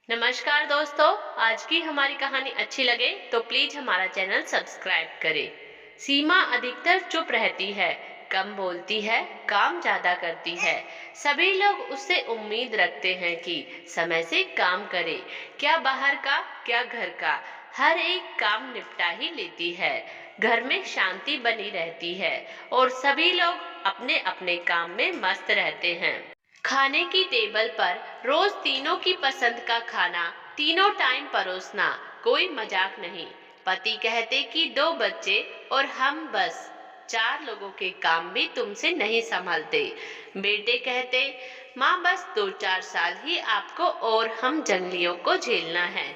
नमस्कार दोस्तों। आज की हमारी कहानी अच्छी लगे तो प्लीज हमारा चैनल सब्सक्राइब करें। सीमा अधिकतर चुप रहती है, कम बोलती है, काम ज्यादा करती है। सभी लोग उससे उम्मीद रखते हैं कि समय से काम करे, क्या बाहर का क्या घर का, हर एक काम निपटा ही लेती है। घर में शांति बनी रहती है और सभी लोग अपने अपने काम में मस्त रहते हैं। खाने की टेबल पर रोज तीनों की पसंद का खाना, तीनों टाइम परोसना, कोई मजाक नहीं। पति कहते कि 2 बच्चे और हम बस 4 लोगों के काम भी तुमसे नहीं संभलते। बेटे कहते, माँ बस 2-4 साल ही आपको और हम जंगलियों को झेलना है,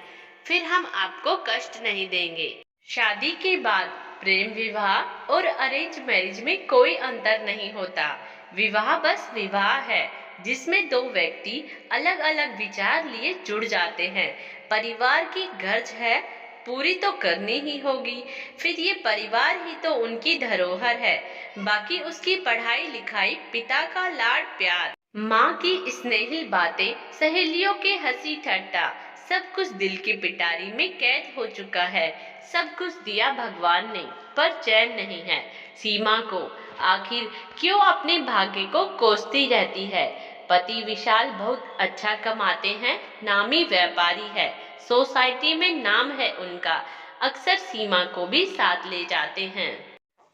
फिर हम आपको कष्ट नहीं देंगे। शादी के बाद प्रेम विवाह और अरेंज मैरिज में कोई अंतर नहीं होता। विवाह बस विवाह है जिसमें 2 व्यक्ति अलग अलग विचार लिए जुड़ जाते हैं। परिवार की गर्ज है, पूरी तो करनी ही होगी। फिर ये परिवार ही तो उनकी धरोहर है। बाकी उसकी पढ़ाई लिखाई, पिता का लाड प्यार, माँ की स्नेहिल बातें, सहेलियों के हंसी ठट्टा, सब कुछ दिल की पिटारी में कैद हो चुका है। सब कुछ दिया भगवान ने, पर चैन नहीं है सीमा को। आखिर क्यों अपने भाग्य को कोसती रहती है। पति विशाल बहुत अच्छा कमाते हैं, नामी व्यापारी है, सोसाइटी में नाम है उनका। अक्सर सीमा को भी साथ ले जाते हैं।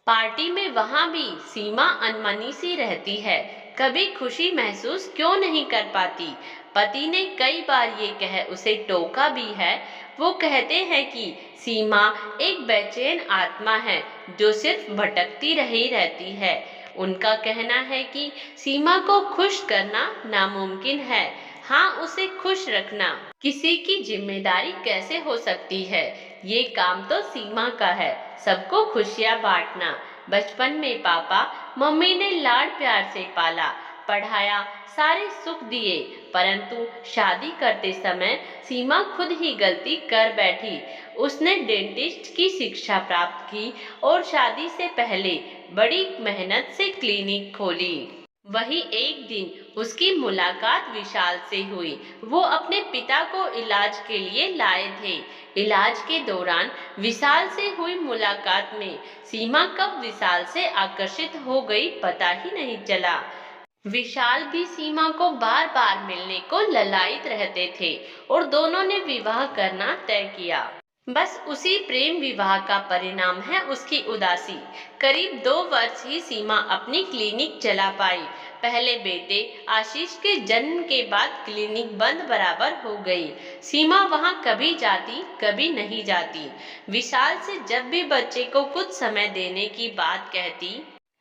पार्टी में वहां भी सीमा अनमनी सी रहती है, कभी खुशी महसूस क्यों नहीं कर पाती। पति ने कई बार ये कह उसे टोका भी है। वो कहते हैं कि सीमा एक बेचैन आत्मा है जो सिर्फ भटकती रही रहती है। उनका कहना है कि सीमा को खुश करना नामुमकिन है, हाँ उसे खुश रखना किसी की जिम्मेदारी कैसे हो सकती है। ये काम तो सीमा का है, सबको खुशियाँ बांटना। बचपन में पापा मम्मी ने लाड प्यार से पाला, पढ़ाया, सारे सुख दिए, परंतु शादी करते समय सीमा खुद ही गलती कर बैठी। उसने डेंटिस्ट की शिक्षा प्राप्त की और शादी से पहले बड़ी मेहनत से क्लिनिक खोली। वही एक दिन उसकी मुलाकात विशाल से हुई। वो अपने पिता को इलाज के लिए लाए थे। इलाज के दौरान विशाल से हुई मुलाकात में सीमा कब विशाल से आकर्षित हो गई पता ही नहीं चला। विशाल भी सीमा को बार बार मिलने को ललायित रहते थे और दोनों ने विवाह करना तय किया। बस उसी प्रेम विवाह का परिणाम है उसकी उदासी। करीब 2 वर्ष ही सीमा अपनी क्लिनिक चला पाई। पहले बेटे आशीष के जन्म के बाद क्लिनिक बंद बराबर हो गई। सीमा वहां कभी जाती कभी नहीं जाती। विशाल से जब भी बच्चे को कुछ समय देने की बात कहती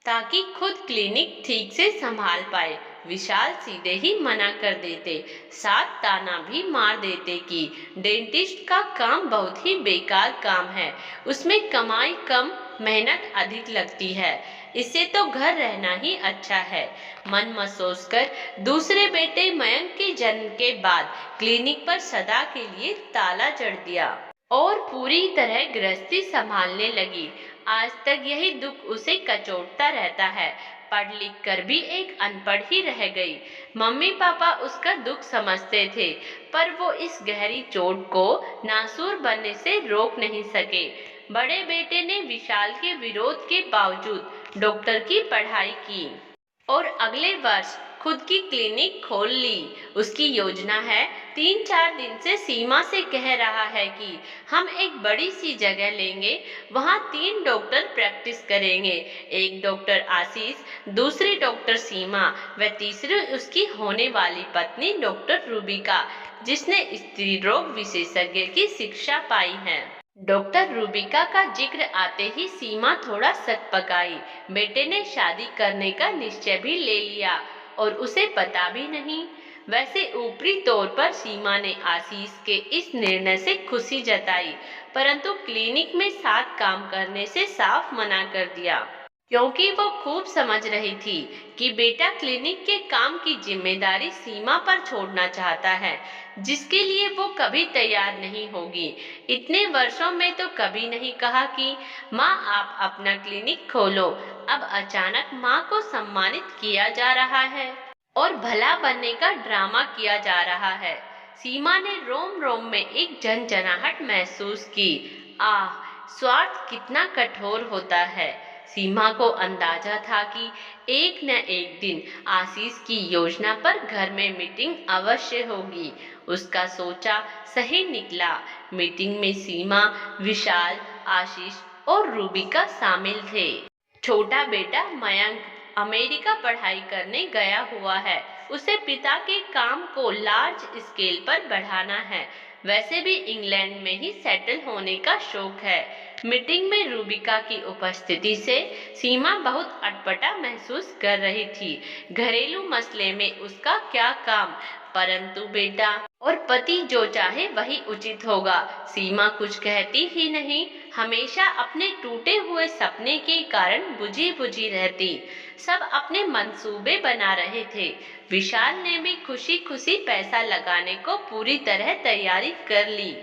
ताकि खुद क्लिनिक ठीक से संभाल पाए, विशाल सीधे ही मना कर देते। साथ ताना भी मार देते कि डेंटिस्ट का काम बहुत ही बेकार काम है, उसमें कमाई कम, मेहनत अधिक लगती है, इससे तो घर रहना ही अच्छा है। मन में सोचकर दूसरे बेटे मयंक के जन्म के बाद क्लिनिक पर सदा के लिए ताला जड़ दिया और पूरी तरह गृहस्थी संभालने लगी। आज तक यही दुख उसे कचोटता रहता है। पढ़ लिख कर भी एक अनपढ़ ही रह गई। मम्मी पापा उसका दुख समझते थे, पर वो इस गहरी चोट को नासूर बनने से रोक नहीं सके। बड़े बेटे ने विशाल के विरोध के बावजूद डॉक्टर की पढ़ाई की और अगले वर्ष खुद की क्लिनिक खोल ली। उसकी योजना है, 3-4 दिन से सीमा से कह रहा है कि हम एक बड़ी सी जगह लेंगे, वहाँ 3 डॉक्टर प्रैक्टिस करेंगे। एक डॉक्टर आशीष, दूसरी डॉक्टर सीमा व तीसरी उसकी होने वाली पत्नी डॉक्टर रूबिका, जिसने स्त्री रोग विशेषज्ञ की शिक्षा पाई है। डॉक्टर रूबिका का जिक्र आते ही सीमा थोड़ा सकपकाई। बेटे ने शादी करने का निश्चय भी ले लिया और उसे पता भी नहीं। वैसे ऊपरी तौर पर सीमा ने आशीष के इस निर्णय से खुशी जताई, परंतु क्लिनिक में साथ काम करने से साफ मना कर दिया, क्योंकि वो खूब समझ रही थी कि बेटा क्लिनिक के काम की जिम्मेदारी सीमा पर छोड़ना चाहता है, जिसके लिए वो कभी तैयार नहीं होगी। इतने वर्षों में तो कभी नहीं कहा कि माँ आप अपना क्लिनिक खोलो। अब अचानक माँ को सम्मानित किया जा रहा है और भला बनने का ड्रामा किया जा रहा है। सीमा ने रोम रोम में एक झंझनाहट महसूस की। आह, स्वार्थ कितना कठोर होता है। सीमा को अंदाजा था कि एक न एक दिन आशीष की योजना पर घर में मीटिंग अवश्य होगी। उसका सोचा सही निकला। मीटिंग में सीमा, विशाल, आशीष और रूबिका शामिल थे। छोटा बेटा मयंक अमेरिका पढ़ाई करने गया हुआ है। उसे पिता के काम को लार्ज स्केल पर बढ़ाना है। वैसे भी इंग्लैंड में ही सेटल होने का शौक है। मीटिंग में रूबिका की उपस्थिति से सीमा बहुत अटपटा महसूस कर रही थी। घरेलू मसले में उसका क्या काम, परंतु बेटा और पति जो चाहे वही उचित होगा। सीमा कुछ कहती ही नहीं, हमेशा अपने टूटे हुए सपने के कारण बुझी बुझी रहती। सब अपने मंसूबे बना रहे थे। विशाल ने भी खुशी खुशी पैसा लगाने को पूरी तरह तैयारी कर ली।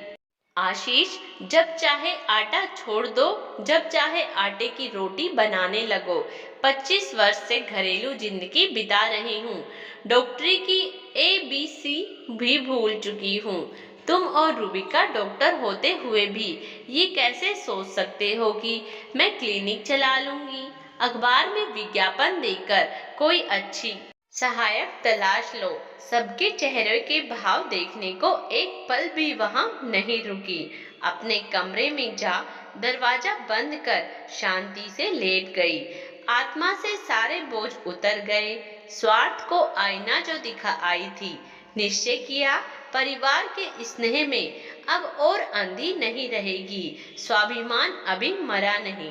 आशीष, जब चाहे आटा छोड़ दो, जब चाहे आटे की रोटी बनाने लगो। 25 वर्ष से घरेलू जिंदगी बिता रही हूँ। डॉक्टरी की ABC भी भूल चुकी हूँ। तुम और रूबिका डॉक्टर होते हुए भी ये कैसे सोच सकते हो कि मैं क्लिनिक चला लूंगी? अखबार में विज्ञापन देकर कोई अच्छी सहायक तलाश लो। सबके चेहरे के भाव देखने को एक पल भी वहां नहीं रुकी। अपने कमरे में जा दरवाजा बंद कर शांति से लेट गई। आत्मा से सारे बोझ उतर गए। स्वार्थ को आईना जो दिखा आई थी। निश्चय किया, परिवार के स्नेह में अब और अंधी नहीं रहेगी। स्वाभिमान अभी मरा नहीं।